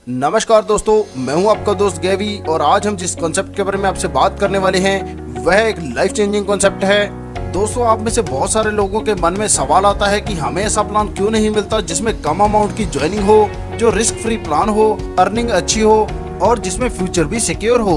नमस्कार दोस्तों, मैं हूं आपका दोस्त गैवी और आज हम जिस कॉन्सेप्ट के बारे में आपसे बात करने वाले हैं वह एक लाइफ चेंजिंग कॉन्सेप्ट है। दोस्तों, आप में से बहुत सारे लोगों के मन में सवाल आता है कि हमें ऐसा प्लान क्यों नहीं मिलता जिसमें कम अमाउंट की ज्वाइनिंग हो, जो रिस्क फ्री प्लान हो, अर्निंग अच्छी हो और जिसमें फ्यूचर भी सिक्योर हो।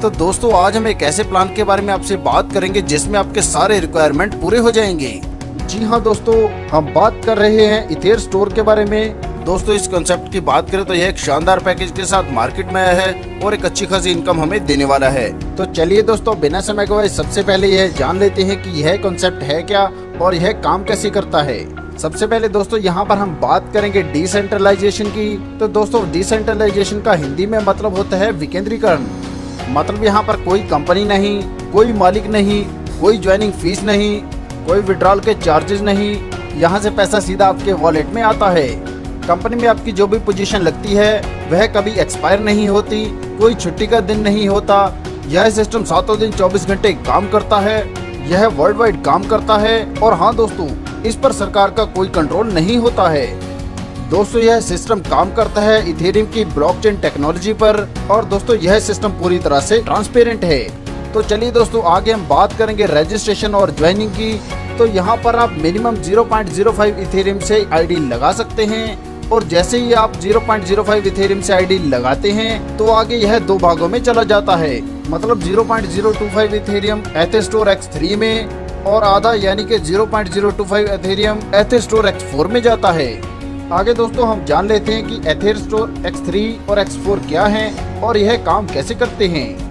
तो दोस्तों, आज हम एक ऐसे प्लान के बारे में आपसे बात करेंगे जिसमें आपके सारे रिक्वायरमेंट पूरे हो जाएंगे। जी हाँ दोस्तों, हम बात कर रहे हैं इथेर स्टोर के बारे में। दोस्तों, इस कॉन्सेप्ट की बात करें तो यह एक शानदार पैकेज के साथ मार्केट में आया है और एक अच्छी खासी इनकम हमें देने वाला है। तो चलिए दोस्तों, बिना समय गवाए सबसे पहले यह जान लेते हैं कि यह कॉन्सेप्ट है क्या और यह काम कैसे करता है। सबसे पहले दोस्तों, यहाँ पर हम बात करेंगे डिसेंट्रलाइजेशन की। तो दोस्तों, डिसेंट्रलाइजेशन का हिंदी में मतलब होता है विकेंद्रीकरण। मतलब यहाँ पर कोई कंपनी नहीं, कोई मालिक नहीं, कोई ज्वाइनिंग फीस नहीं, कोई विड्रॉल के चार्जेस नहीं। यहाँ से पैसा सीधा आपके वॉलेट में आता है। कंपनी में आपकी जो भी पोजीशन लगती है वह कभी एक्सपायर नहीं होती, कोई छुट्टी का दिन नहीं होता। यह सिस्टम 7 दिन 24 घंटे काम करता है। यह वर्ल्ड वाइड काम करता है और हाँ दोस्तों, इस पर सरकार का कोई कंट्रोल नहीं होता है। दोस्तों, यह सिस्टम काम करता है इथेरियम की ब्लॉकचेन टेक्नोलॉजी पर और दोस्तों यह सिस्टम पूरी तरह से ट्रांसपेरेंट है। तो चलिए दोस्तों, आगे हम बात करेंगे रजिस्ट्रेशन और ज्वाइनिंग की। तो यहाँ पर आप मिनिमम 0.05 इथेरियम से आईडी लगा सकते हैं और जैसे ही आप 0.05 इथेरियम से आईडी लगाते हैं तो आगे यह 2 भागों में चला जाता है। मतलब 0.025 इथेरियम एथेस्टोर X3 में और आधा यानी कि 0.025 इथेरियम एथेस्टोर X4 में जाता है। आगे दोस्तों, हम जान लेते हैं कि एथेस्टोर X3 और X4 क्या हैं और यह काम कैसे करते हैं।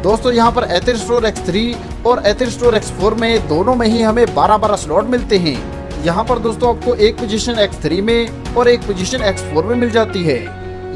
दोस्तों, यहाँ पर एथेस्टोर X3 और एथेस्टोर X4 में दोनों में ही हमें 12-12 स्लॉट मिलते हैं। यहाँ पर दोस्तों आपको एक पोजीशन X3 में और एक पोजीशन X4 में मिल जाती है।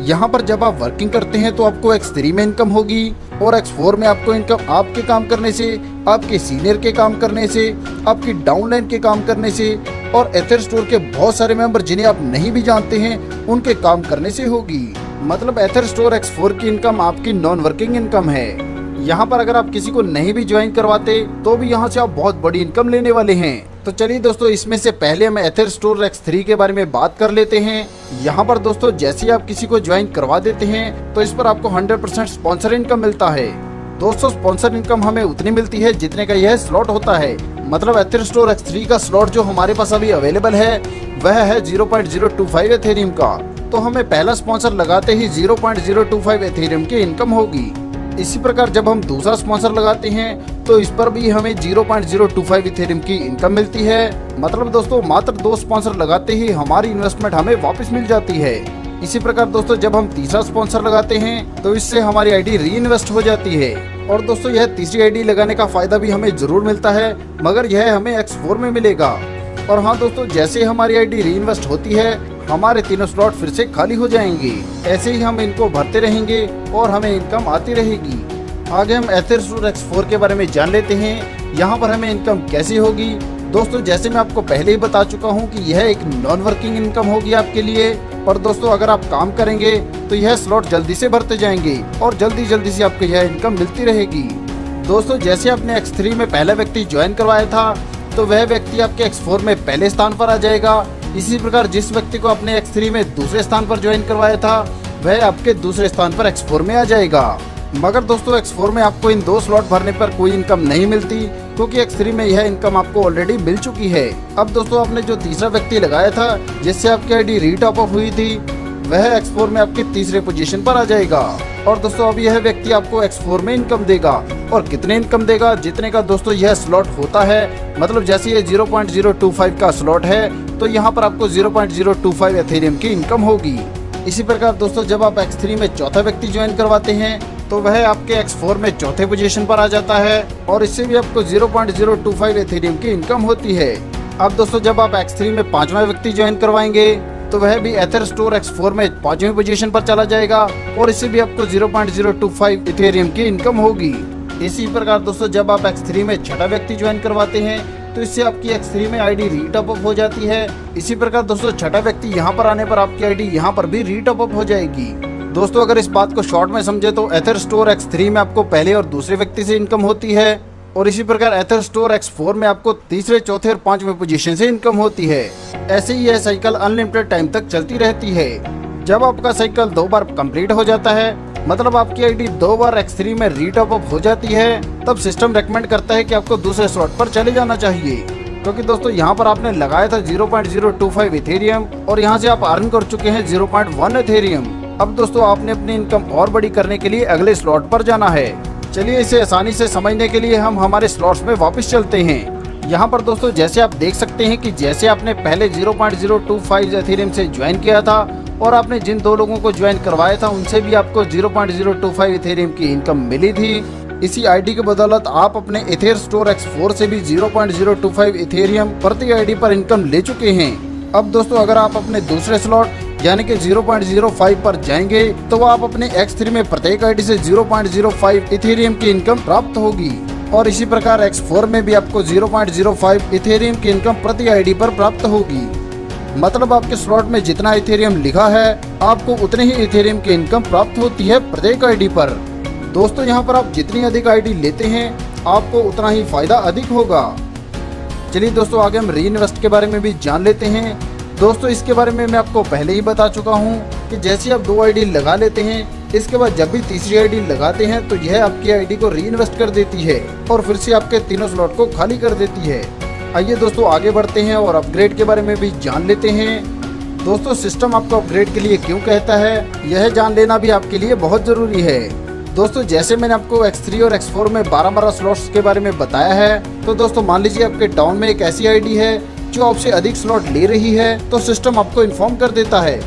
यहाँ पर जब आप वर्किंग करते हैं तो आपको X3 में इनकम होगी और X4 में आपको इनकम आपके काम करने से, आपके सीनियर के काम करने से, आपकी डाउनलाइन के काम करने से और एथर स्टोर के बहुत सारे मेंबर जिन्हें आप नहीं भी जानते हैं उनके काम करने से होगी। मतलब एथर स्टोर X4 की इनकम आपकी नॉन वर्किंग इनकम है। यहाँ पर अगर आप किसी को नहीं भी ज्वाइन करवाते तो भी यहाँ से आप बहुत बड़ी इनकम लेने वाले हैं। तो चलिए दोस्तों, इसमें से पहले हम एथर स्टोर X3 के बारे में बात कर लेते हैं। यहाँ पर दोस्तों, जैसे ही आप किसी को ज्वाइन करवा देते हैं तो इस पर आपको 100% स्पॉन्सर इनकम मिलता है। दोस्तों, स्पॉन्सर इनकम हमें उतनी मिलती है जितने का यह स्लॉट होता है। मतलब एथर स्टोर X3 का स्लॉट जो हमारे पास अभी अवेलेबल है वह है 0.025 एथेरियम का। तो हमें पहला स्पॉन्सर लगाते ही 0.025 एथेरियम की इनकम होगी। इसी प्रकार जब हम दूसरा स्पॉन्सर लगाते हैं तो इस पर भी हमें 0.025 इथेरियम की इनकम मिलती है। मतलब दोस्तों, मात्र 2 स्पॉन्सर लगाते ही हमारी इन्वेस्टमेंट हमें वापस मिल जाती है। इसी प्रकार दोस्तों, जब हम तीसरा स्पॉन्सर लगाते हैं तो इससे हमारी आईडी री इन्वेस्ट हो जाती है। और दोस्तों, यह तीसरी आईडी लगाने का फायदा भी हमें जरूर मिलता है, मगर यह हमें X4 में मिलेगा। और हाँ दोस्तों, जैसे हमारी आईडी री इन्वेस्ट होती है हमारे 3 स्लॉट फिर से खाली हो जाएंगे। ऐसे ही हम इनको भरते रहेंगे और हमें इनकम आती रहेगी। आगे हम एथर स्टोर X4 के बारे में जान लेते हैं। यहाँ पर हमें इनकम कैसी होगी। दोस्तों, जैसे मैं आपको पहले ही बता चुका हूँ कि यह एक नॉन वर्किंग इनकम होगी आपके लिए। और दोस्तों, अगर आप काम करेंगे तो यह स्लॉट जल्दी से भरते जाएंगे और जल्दी से आपको यह इनकम मिलती रहेगी। दोस्तों, जैसे आपने X3 में पहला व्यक्ति ज्वाइन करवाया था तो वह व्यक्ति आपके X4 में पहले स्थान पर आ जाएगा। इसी प्रकार जिस व्यक्ति को आपने X3 में दूसरे स्थान पर ज्वाइन करवाया था वह आपके दूसरे स्थान पर X4 में आ जाएगा। मगर दोस्तों, X4 में आपको इन 2 स्लॉट भरने पर कोई इनकम नहीं मिलती क्योंकि X3 में यह इनकम आपको ऑलरेडी मिल चुकी है। अब दोस्तों, आपने जो तीसरा व्यक्ति लगाया था जिससे आपकी आईडी रीटॉप अप हुई थी वह X4 में आपके तीसरे पोजीशन पर आ जाएगा। और दोस्तों, अब यह व्यक्ति आपको X4 में इनकम देगा। और कितने इनकम देगा? जितने का दोस्तों यह स्लॉट होता है। मतलब जैसे ये 0.025 का स्लॉट है तो यहाँ पर आपको 0.025 एथेरियम की इनकम होगी। इसी प्रकार दोस्तों, जब आप X3 में चौथा व्यक्ति ज्वाइन करवाते हैं तो वह आपके X4 में चौथे पोजीशन पर आ जाता है और इससे भी आपको 0.025 एथेरियम की इनकम होती है। अब दोस्तों, जब आप X3 में 5वां व्यक्ति ज्वाइन करवाएंगे तो वह भी एथर स्टोर X4 में 5वीं पोजीशन पर चला जाएगा और इससे भी आपको 0.025 इथेरियम की इनकम होगी। इसी प्रकार दोस्तों, जब आप X3 में 6वां व्यक्ति ज्वाइन करवाते हैं तो इससे आपकी X3 में आईडी रीटॉप अप हो जाती है। इसी प्रकार दोस्तों, 6वां व्यक्ति यहाँ पर आने पर आपकी आईडी यहाँ पर भी रीटॉप अप हो जाएगी। दोस्तों, अगर इस बात को शॉर्ट में समझे तो एथर स्टोर X3 में आपको पहले और दूसरे व्यक्ति से इनकम होती है और इसी प्रकार एथर स्टोर X4 में आपको तीसरे, चौथे और 5वें पोजीशन से इनकम होती है। ऐसे ही यह साइकिल अनलिमिटेड टाइम तक चलती रहती है। जब आपका साइकिल 2 बार कंप्लीट हो जाता है, मतलब आपकी आईडी 2 बार X3 में रीटॉप अप हो जाती है, तब सिस्टम रेकमेंड करता है कि आपको दूसरे स्लॉट पर चले जाना चाहिए। क्योंकि दोस्तों यहाँ पर आपने लगाया था 0.025 इथेरियम और यहाँ से आप अर्न कर चुके हैं 0.1 इथेरियम। अब दोस्तों आपने अपनी इनकम और बड़ी करने के लिए अगले स्लॉट पर जाना है। चलिए इसे आसानी से समझने के लिए हम हमारे स्लॉट्स में वापस चलते हैं। यहाँ पर दोस्तों जैसे आप देख सकते हैं कि जैसे आपने पहले 0.025 इथेरियम से ज्वाइन किया था और आपने जिन 2 लोगों को ज्वाइन करवाया था उनसे भी आपको 0.025 इथेरियम की इनकम मिली थी। इसी आईडी के बदौलत आप अपने इथेर स्टोर X4 से भी 0.025 इथेरियम प्रति आईडी पर इनकम ले चुके हैं। अब दोस्तों अगर आप अपने दूसरे स्लॉट यानी कि 0.05 पर जाएंगे तो आप अपने X3 में प्रत्येक आईडी से 0.05 इथेरियम की इनकम प्राप्त होगी और इसी प्रकार X4 में भी आपको 0.05 इथेरियम की इनकम प्रति आईडी पर प्राप्त होगी। मतलब आपके स्लॉट में जितना इथेरियम लिखा है आपको उतने ही इथेरियम की इनकम प्राप्त होती है प्रत्येक आईडी पर। दोस्तों यहाँ पर आप जितनी अधिक आईडी लेते हैं आपको उतना ही फायदा अधिक होगा। चलिए दोस्तों आगे हम री इन्वेस्ट के बारे में भी जान लेते हैं। दोस्तों इसके बारे में मैं आपको पहले ही बता चुका हूँ कि जैसे आप 2 आईडी लगा लेते हैं, इसके बाद जब भी तीसरी आईडी लगाते हैं तो यह आपकी आईडी को री इन्वेस्ट कर देती है और फिर से आपके तीनों स्लॉट को खाली कर देती है। आइए दोस्तों आगे बढ़ते हैं और अपग्रेड के बारे में भी जान लेते हैं। दोस्तों सिस्टम आपको अपग्रेड के लिए क्यों कहता है यह जान लेना भी आपके लिए बहुत जरूरी है। दोस्तों जैसे मैंने आपको X3 और X4 में 12 स्लॉट्स के बारे में बताया है, तो दोस्तों मान लीजिए आपके टाउन में एक ऐसी आईडी है जो आपसे अधिक स्लॉट ले रही है, तो सिस्टम आपको इन्फॉर्म कर देता है।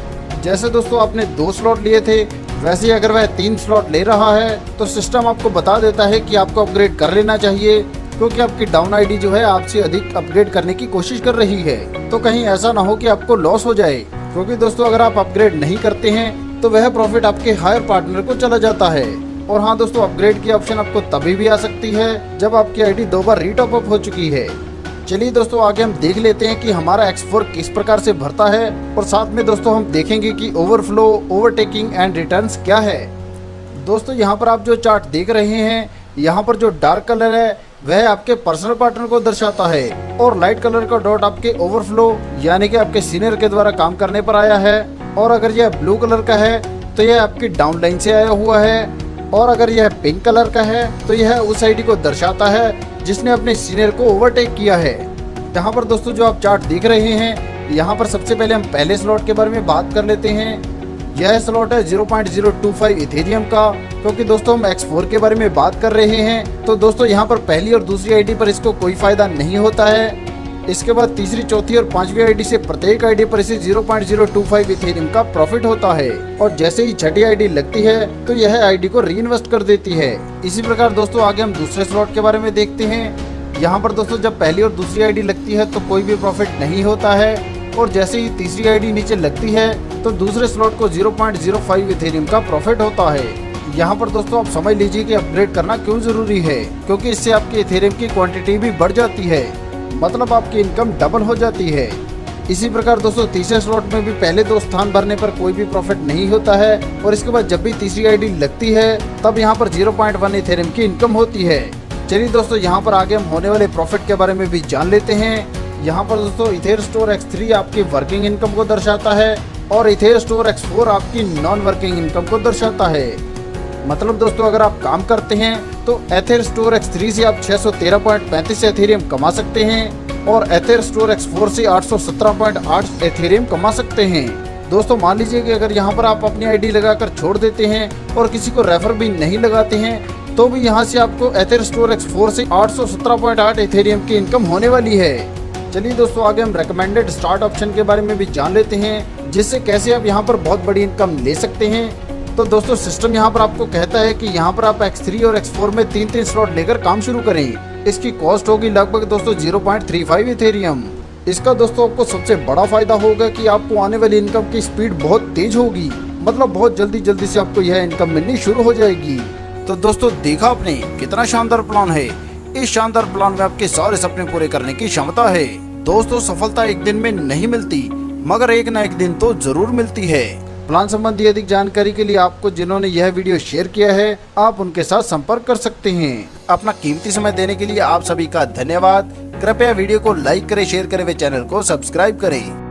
जैसे दोस्तों आपने 2 स्लॉट लिए थे, वैसे ही अगर वह 3 स्लॉट ले रहा है तो सिस्टम आपको बता देता है कि आपको अपग्रेड कर लेना चाहिए, क्योंकि आपकी डाउन आईडी जो है आपसे अधिक अपग्रेड करने की कोशिश कर रही है। तो कहीं ऐसा ना हो कि आपको लॉस हो जाए, क्योंकि दोस्तों अगर आप अपग्रेड नहीं करते हैं तो वह प्रॉफिट आपके हायर पार्टनर को चला जाता है। और हाँ दोस्तों अपग्रेड की ऑप्शन आपको तभी भी आ सकती है जब आपकी आईडी 2 बार रीटॉप अप हो चुकी है। चलिए दोस्तों आगे हम देख लेते हैं कि हमारा X4 किस प्रकार से भरता है और साथ में दोस्तों हम देखेंगे कि ओवरफ्लो, ओवरटेकिंग एंड रिटर्न्स क्या है। दोस्तों यहाँ पर आप जो चार्ट देख रहे हैं, यहाँ पर जो डार्क कलर है वह आपके पर्सनल पार्टनर को दर्शाता है और लाइट कलर का डॉट आपके ओवरफ्लो यानी कि आपके सीनियर के द्वारा काम करने पर आया है। और अगर यह ब्लू कलर का है तो यह आपकी डाउन लाइन से आया हुआ है और अगर यह पिंक कलर का है तो यह उस आईडी को दर्शाता है जिसने अपने सीनियर को ओवरटेक किया है। यहाँ पर दोस्तों जो आप चार्ट देख रहे हैं, यहाँ पर सबसे पहले हम पहले स्लॉट के बारे में बात कर लेते हैं। यह स्लॉट है 0.025 इथेरियम का, क्योंकि दोस्तों हम X4 के बारे में बात कर रहे हैं तो दोस्तों यहाँ पर पहली और दूसरी आईडी पर इसको कोई फायदा नहीं होता है। इसके बाद तीसरी, चौथी और 5वीं आईडी से प्रत्येक आईडी पर इसे 0.025 इथेरियम का प्रॉफिट होता है और जैसे ही छठी आईडी लगती है तो यह आईडी को री इन्वेस्ट कर देती है। इसी प्रकार दोस्तों आगे हम दूसरे स्लॉट के बारे में देखते हैं। यहाँ पर दोस्तों जब पहली और दूसरी आईडी लगती है तो कोई भी प्रॉफिट नहीं होता है और जैसे ही तीसरी आईडी नीचे लगती है तो दूसरे स्लॉट को 0.05 इथेरियम का प्रॉफिट होता है। यहाँ पर दोस्तों आप समझ लीजिए कि अपग्रेड करना क्यों जरूरी है, क्योंकि इससे आपकी इथेरियम की क्वांटिटी भी बढ़ जाती है, मतलब आपकी इनकम डबल हो जाती है। इसी प्रकार दोस्तों तीसरे स्लॉट में भी पहले 2 स्थान भरने पर कोई भी प्रॉफिट नहीं होता है और इसके बाद जब भी तीसरी आईडी लगती है तब यहाँ पर 0.1 इथेरियम की इनकम होती है। चलिए दोस्तों यहाँ पर आगे हम होने वाले प्रॉफिट के बारे में भी जान लेते हैं। यहाँ पर दोस्तों इथेर स्टोर X3 आपकी वर्किंग इनकम को दर्शाता है और इथेर स्टोर X4 आपकी नॉन वर्किंग इनकम को दर्शाता है। मतलब दोस्तों अगर आप काम करते हैं तो एथेर स्टोर X3 से आप 613.35 एथेरियम कमा सकते हैं और एथेर स्टोर X4 से 817.8 एथेरियम कमा सकते हैं। दोस्तों मान लीजिए कि अगर यहाँ पर आप अपनी आईडी लगाकर छोड़ देते हैं और किसी को रेफर भी नहीं लगाते हैं तो भी यहाँ से आपको एथेर स्टोर X4 से 817.8 एथेरियम की इनकम होने वाली है। चलिए दोस्तों आगे हम रेकमेंडेड स्टार्ट ऑप्शन के बारे में भी जान लेते हैं, जिससे कैसे आप यहाँ पर बहुत बड़ी इनकम ले सकते हैं। तो दोस्तों सिस्टम यहाँ पर आपको कहता है कि यहाँ पर आप X3 और X4 में 3-3 स्लॉट लेकर काम शुरू करें। इसकी कॉस्ट होगी लगभग दोस्तों 0.35 इथेरियम। इसका दोस्तों आपको सबसे बड़ा फायदा होगा कि आपको आने वाली इनकम की स्पीड बहुत तेज होगी, मतलब बहुत जल्दी से आपको यह इनकम मिलनी शुरू हो जाएगी। तो दोस्तों देखा आपने कितना शानदार प्लान है। इस शानदार प्लान में आपके सारे सपने पूरे करने की क्षमता है। दोस्तों सफलता एक दिन में नहीं मिलती, मगर एक न एक दिन तो जरूर मिलती है। प्लान संबंधी अधिक जानकारी के लिए आपको जिन्होंने यह वीडियो शेयर किया है आप उनके साथ संपर्क कर सकते हैं। अपना कीमती समय देने के लिए आप सभी का धन्यवाद। कृपया वीडियो को लाइक करें, शेयर करें व चैनल को सब्सक्राइब करें।